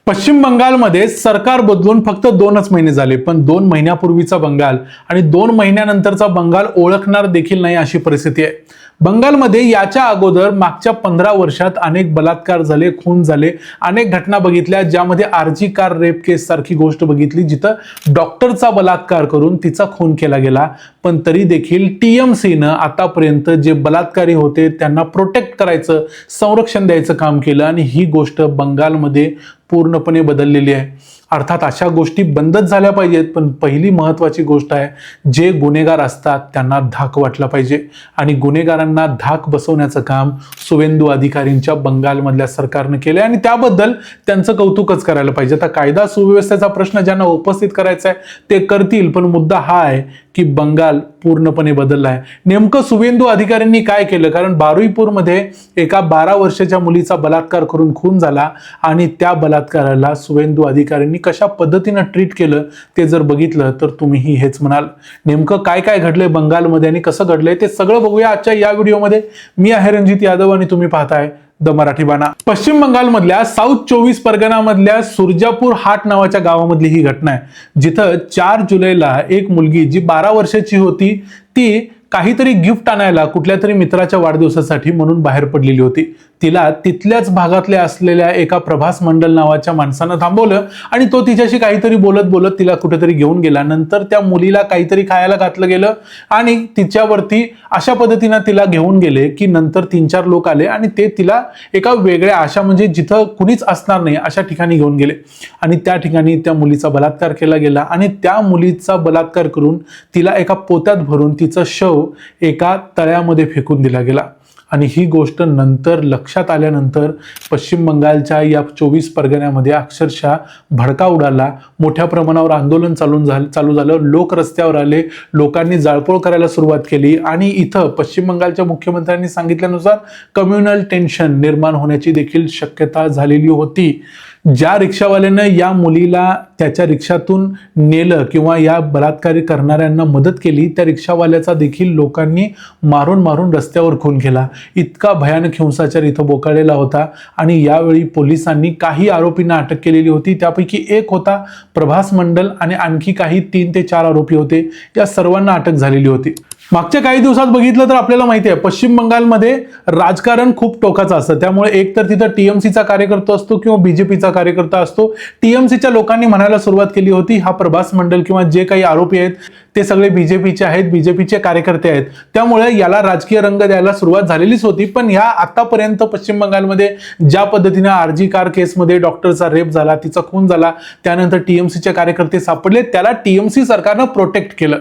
पश्चिम बंगालमध्ये सरकार बदलून फक्त 2च महिने झाले, पण 2 महिन्यापूर्वीचा बंगाल आणि 2 महिन्यानंतरचा बंगाल ओळखणार देखील नाही अशी परिस्थिती आहे. बंगालमध्ये याच्या अगोदर मागच्या 15 वर्षात अनेक बलात्कार झाले, खून झाले, अनेक घटना बघितल्या, ज्यामध्ये आरजी कार रेप केस सारखी गोष्ट बघितली, जिथं डॉक्टरचा बलात्कार करून तिचा खून केला गेला. पण तरी देखील टीएमसीनं आतापर्यंत जे बलात्कारी होते त्यांना प्रोटेक्ट करायचं, संरक्षण द्यायचं काम केलं आणि ही गोष्ट बंगालमध्ये पूर्णपणे बदललेली आहे. अर्थात अशा गोष्टी बंदच झाल्या पाहिजेत, पण पहिली महत्त्वाची गोष्ट आहे, जे गुन्हेगार असतात त्यांना धाक वाटला पाहिजे आणि गुन्हेगारांना धाक बसवण्याचं काम सुवेंदू अधिकारींच्या बंगालमधल्या सरकारनं केलं आणि त्याबद्दल त्यांचं कौतुकच करायला पाहिजे. आता कायदा सुव्यवस्थेचा प्रश्न ज्यांना उपस्थित करायचा आहे ते करतील, पण मुद्दा हा आहे की बंगाल पूर्णपणे बदलला आहे. नेमकं सुवेंदू अधिकाऱ्यांनी काय केलं? कारण बारुईपूरमध्ये एका 12 वर्षाच्या मुलीचा बलात्कार करून खून झाला आणि त्या बलात्काराला सुवेंदू अधिकाऱ्यांनी कशा पद्धतीनं ट्रीट केलं ते जर बघितलं तर तुम्हीही हेच म्हणाल. नेमकं काय काय घडलंय बंगालमध्ये आणि कसं घडलंय ते सगळं बघूया आजच्या या व्हिडिओमध्ये. मी आहे रणजित यादव आणि तुम्ही पाहताय द मराठी बाणा. पश्चिम बंगालमधल्या साऊथ 24 परगणामधल्या सुरजापूर हाट नावाच्या गावामधली ही घटना आहे, जिथं 4 जुलैला एक मुलगी जी 12 वर्षाची होती ती काहीतरी गिफ्ट आणायला कुठल्या तरी मित्राच्या वाढदिवसासाठी म्हणून बाहेर पडलेली होती. तिला तिथल्याच भागातल्या असलेल्या एका प्रभास मंडल नावाच्या माणसानं थांबवलं आणि तो तिच्याशी काहीतरी बोलत बोलत तिला कुठेतरी घेऊन गेला. नंतर त्या मुलीला काहीतरी खायला घातलं गेलं आणि तिच्यावरती अशा पद्धतीनं तिला घेऊन गेले की नंतर 3-4 लोक आले आणि ते तिला एका वेगळ्या अशा म्हणजे जिथं कुणीच असणार नाही अशा ठिकाणी घेऊन गेले आणि त्या ठिकाणी त्या मुलीचा बलात्कार केला गेला आणि त्या मुलीचा बलात्कार करून तिला एका पोत्यात भरून तिचं शव एका तळ्यामध्ये फेकून दिला गेला. आणि ही गोष्ट नंतर लक्षात आल्यानंतर पश्चिम बंगालच्या या 24 परगण्यामध्ये अक्षरशः भडका उडाला. मोठ्या प्रमाणावर आंदोलन चालू झालं. लोक रस्त्यावर आले, लोकांनी जाळपोळ करायला सुरुवात केली आणि इथं पश्चिम बंगालच्या मुख्यमंत्र्यांनी सांगितल्यानुसार कम्युनल टेन्शन निर्माण होण्याची देखील शक्यता झालेली होती. ज्या रिक्षावाल्यानं या मुलीला त्याच्या रिक्षातून नेलं किंवा या बलात्कारी करणाऱ्यांना मदत केली त्या रिक्षावाल्याचा देखील लोकांनी मारून मारून रस्त्यावर खून केला. इतका भयानक हिंसाचार इथं बोकाळलेला होता आणि यावेळी पोलिसांनी काही आरोपींना अटक केलेली होती. त्यापैकी एक होता प्रभास मंडल आणि आणखी काही 3 ते 4 आरोपी होते. या सर्वांना अटक झालेली होती. मागच्या काही दिवसात बघितलं तर आपल्याला माहिती आहे पश्चिम बंगालमध्ये राजकारण खूप टोकाचं असतं. त्यामुळे एक तर तिथं टीएमसीचा कार्यकर्ता असतो किंवा बीजेपीचा कार्यकर्ता असतो. टीएमसीच्या लोकांनी म्हणायला सुरुवात केली होती हा प्रभास मंडल किंवा जे काही आरोपी आहेत ते सगळे बीजेपीचे आहेत, बीजेपीचे कार्यकर्ते आहेत. त्यामुळे याला राजकीय रंग द्यायला सुरुवात झालेलीच होती. पण ह्या आतापर्यंत पश्चिम बंगालमध्ये ज्या पद्धतीने आरजी कार केसमध्ये डॉक्टरचा रेप झाला, तिचा खून झाला, त्यानंतर टीएमसीचे कार्यकर्ते सापडले, त्याला टीएमसी सरकारनं प्रोटेक्ट केलं.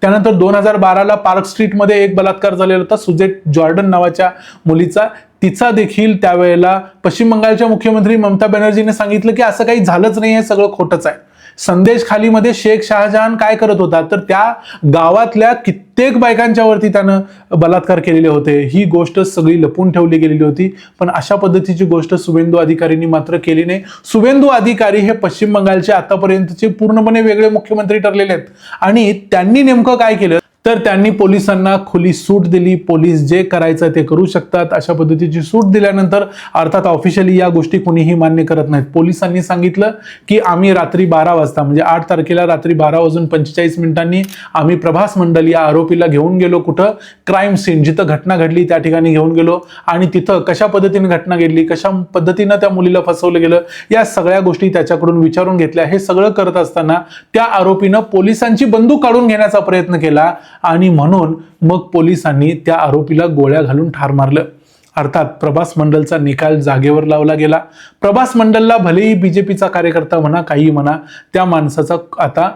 त्यानंतर 2012ला पार्क स्ट्रीटमध्ये एक बलात्कार झालेला होता सुजेट जॉर्डन नावाच्या मुलीचा. तिचा देखील त्यावेळेला पश्चिम बंगालच्या मुख्यमंत्री ममता बॅनर्जीने सांगितलं की असं काही झालंच नाही, हे सगळं खोटंच आहे. संदेश खालीमध्ये शेख शहाजहान काय करत होता तर त्या गावातल्या कित्येक बायकांच्या वरती त्यानं बलात्कार केलेले होते. ही गोष्ट सगळी लपून ठेवली गेलेली होती. पण अशा पद्धतीची गोष्ट सुवेंदू अधिकारींनी मात्र केली नाही. सुवेंदू अधिकारी हे पश्चिम बंगालचे आतापर्यंतचे पूर्णपणे वेगळे मुख्यमंत्री ठरलेले आहेत आणि त्यांनी नेमकं काय केलं तर त्यांनी पोलिसांना खुली सूट दिली. पोलीस जे करायचं ते करू शकतात अशा पद्धतीची सूट दिल्यानंतर अर्थात ऑफिशियली या गोष्टी कोणीही मान्य करत नाहीत. पोलिसांनी सांगितलं की आम्ही रात्री 12 वाजता म्हणजे 8 तारखेला रात्री 12:45 आम्ही प्रभास मंडल या आरोपीला घेऊन गेलो. कुठं? क्राईम सीन, जिथं घटना घडली त्या ठिकाणी घेऊन गेलो आणि तिथं कशा पद्धतीने घटना घडली, कशा पद्धतीनं त्या मुलीला फसवलं गेलं, या सगळ्या गोष्टी त्याच्याकडून विचारून घेतल्या. हे सगळं करत असताना त्या आरोपीनं पोलिसांची बंदूक काढून घेण्याचा प्रयत्न केला आणि म्हणून मग पोलिसांनी त्या आरोपीला गोळ्या घालून ठार मारलं. अर्थात प्रभास मंडलचा निकाल जागेवर लावला गेला. प्रभास मंडलला भलेही बीजेपीचा कार्यकर्ता म्हणा, काही म्हणा, त्या माणसाचा आता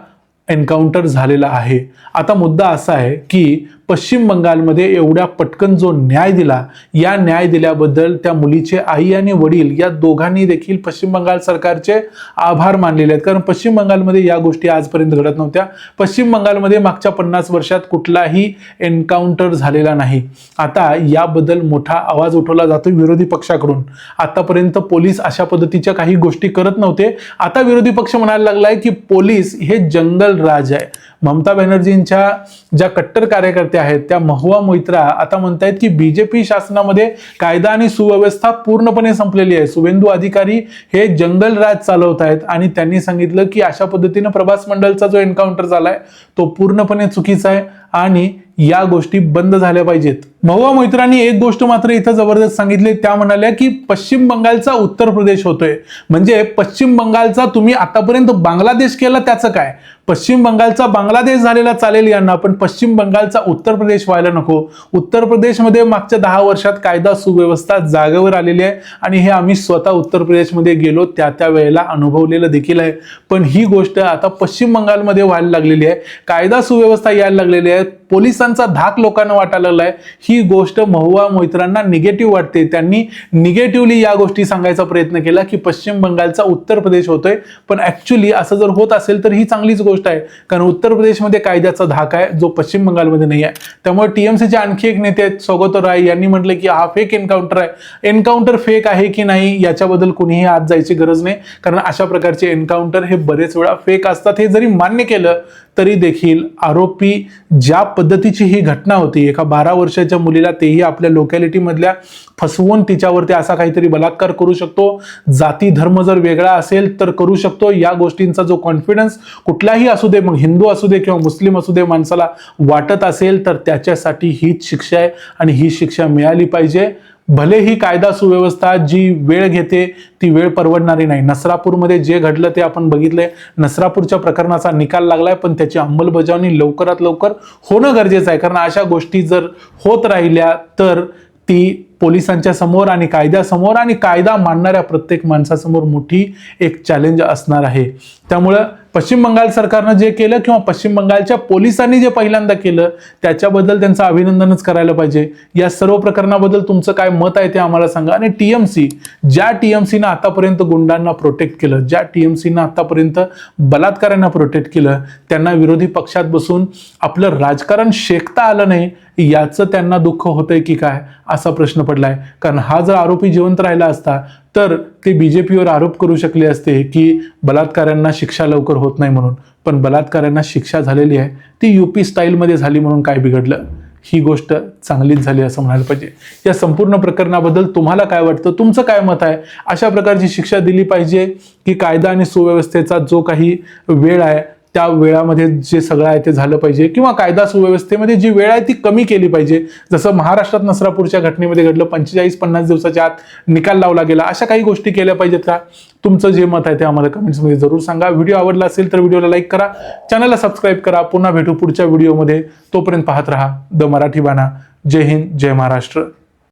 एन्काउंटर झालेला आहे. आता मुद्दा असा आहे की पश्चिम बंगालमध्ये एवढ्या पटकन जो न्याय दिला, या न्याय दिल्याबद्दल त्या मुलीचे आई आणि वडील या दोघांनी देखील पश्चिम बंगाल सरकारचे आभार मानलेले आहेत. कारण पश्चिम बंगालमध्ये या गोष्टी आजपर्यंत घडत नव्हत्या. पश्चिम बंगालमध्ये मागच्या 50 वर्षात कुठलाही एन्काउंटर झालेला नाही. आता याबद्दल मोठा आवाज उठवला जातो विरोधी पक्षाकडून. आतापर्यंत पोलीस अशा पद्धतीच्या काही गोष्टी करत नव्हते. आता विरोधी पक्ष म्हणायला लागलाय की पोलीस हे जंगल राज आहे. ममता बॅनर्जींच्या ज्या कट्टर कार्यकर्त्या आहेत त्या महुआ मोइत्रा आता म्हणतायत की बीजेपी शासनामध्ये कायदा आणि सुव्यवस्था पूर्णपणे संपलेली आहे. शुभेंदू अधिकारी हे जंगल राज चालवत आहेत आणि त्यांनी सांगितलं की अशा पद्धतीने प्रभास मंडलचा जो एन्काउंटर झालाय तो पूर्णपणे चुकीचा आहे आणि या गोष्टी बंद झाल्या पाहिजेत. महुआ मोइत्रांनी एक गोष्ट मात्र इथं जबरदस्त सांगितली. त्या म्हणाल्या की पश्चिम बंगालचा उत्तर प्रदेश होतोय, म्हणजे पश्चिम बंगालचा तुम्ही आतापर्यंत बांगलादेश केला त्याचं काय? पश्चिम बंगालचा बांगलादेश झालेला चालेल यांना, पण पश्चिम बंगालचा उत्तर प्रदेश व्हायला नको. उत्तर प्रदेशमध्ये मागच्या 10 वर्षात कायदा सुव्यवस्था जागेवर आलेली आहे आणि हे आम्ही स्वतः उत्तर प्रदेशमध्ये गेलो त्या वेळेला अनुभवलेलं देखील आहे. पण ही गोष्ट आता पश्चिम बंगालमध्ये व्हायला लागलेली आहे. कायदा सुव्यवस्था यायला लागलेली आहे, पोलिसांचा धाक लोकांना वाटायला लागलाय. ही गोष्ट महुआ मोइत्रांना निगेटिव्ह वाटते. त्यांनी निगेटिव्हली या गोष्टी सांगायचा प्रयत्न केला की पश्चिम बंगालचा उत्तर प्रदेश होतोय, पण ऍक्च्युली असं जर होत असेल तर ही चांगलीच गोष्ट आहे, कारण उत्तर प्रदेशमध्ये कायद्याचा धाक आहे जो पश्चिम बंगालमध्ये नाही आहे. त्यामुळे टीएमसीचे आणखी एक नेते आहेत सौगतो राय यांनी म्हटलं की हा फेक एन्काउंटर आहे. एन्काउंटर फेक आहे की नाही याच्याबद्दल कुणीही आज जायची गरज नाही, कारण अशा प्रकारचे एन्काउंटर हे बरेच वेळा फेक असतात. हे जरी मान्य केलं तरी देखील आरोपी ज्या पद्धतीची ही घटना होती, एका 12 वर्षाच्या मुलीला तेही आपल्या लोकॅलिटी मधल्या फसवून तिच्यावरती असा काहीतरी बलात्कार करू शकतो. जाती धर्म जर वेगळा असेल तर करू शकतो. या गोष्टींचा जो कॉन्फिडन्स कुठलाही असू दे, मग हिंदू असू दे किंवा मुस्लिम असू दे, माणसाला वाटत असेल तर त्याच्यासाठी हीच शिक्षा आहे आणि ही शिक्षा मिळाली पाहिजे. भले ही कायदा सुव्यवस्था जी वेळ घेते ती वेळ परवडणारी नाही. नसरापूरमध्ये जे घडलं ते आपण बघितलंय. नसरापूरच्या प्रकरणाचा निकाल लागलाय, पण त्याची अंमलबजावणी लवकरात लवकर होणं गरजेचं आहे, कारण अशा गोष्टी जर होत राहिल्या तर ती पोलिसांच्या समोर आणि कायद्यासमोर आणि कायदा मानणाऱ्या प्रत्येक माणसासमोर मोठी एक चॅलेंज असणार आहे. त्यामुळं पश्चिम बंगाल सरकारनं जे केलं किंवा पश्चिम बंगालच्या पोलिसांनी जे पहिल्यांदा केलं त्याच्याबद्दल त्यांचं अभिनंदनच करायला पाहिजे. या सर्व प्रकरणाबद्दल तुमचं काय मत आहे ते आम्हाला सांगा. आणि टीएमसी, ज्या टीएमसीनं आतापर्यंत गुंडांना प्रोटेक्ट केलं, ज्या टीएमसीनं आतापर्यंत बलात्कारांना प्रोटेक्ट केलं, त्यांना विरोधी पक्षात बसून आपलं राजकारण शेकता आलं नाही याचं त्यांना दुःख होतंय की काय असा प्रश्न पडलाय. कारण हा जर आरोपी जिवंत राहिला असता तर ते बीजेपीवर आरोप करू शकले असते की बलात्कारांना शिक्षा लवकर होत नाही म्हणून, पण बलात्कारांना शिक्षा झालेली आहे ती यूपी स्टाईलमध्ये झाली म्हणून काय बिघडलं? ही गोष्ट चांगलीच झाली असं म्हणायला पाहिजे. या संपूर्ण प्रकरणाबद्दल तुम्हाला काय वाटतं? तुमचं काय मत आहे? अशा प्रकारची शिक्षा दिली पाहिजे की कायदा आणि सुव्यवस्थेचा जो काही वेळ आहे त्या वेळामध्ये जे सगळं आहे ते झालं पाहिजे, किंवा कायदा सुव्यवस्थेमध्ये जी वेळ आहे ती कमी केली पाहिजे, जसं महाराष्ट्रात नसरापूरच्या घटनेमध्ये घडलं, 45-50 दिवसाच्या आत निकाल लावला गेला. अशा काही गोष्टी केल्या पाहिजेत का? तुमचं जे मत आहे ते आम्हाला कमेंट्समध्ये जरूर सांगा. व्हिडिओ आवडला असेल तर व्हिडिओला लाईक करा, चॅनलला सबस्क्राईब करा. पुन्हा भेटू पुढच्या व्हिडिओमध्ये. तोपर्यंत पाहत रहा द मराठी बाणा. जय हिंद, जय महाराष्ट्र.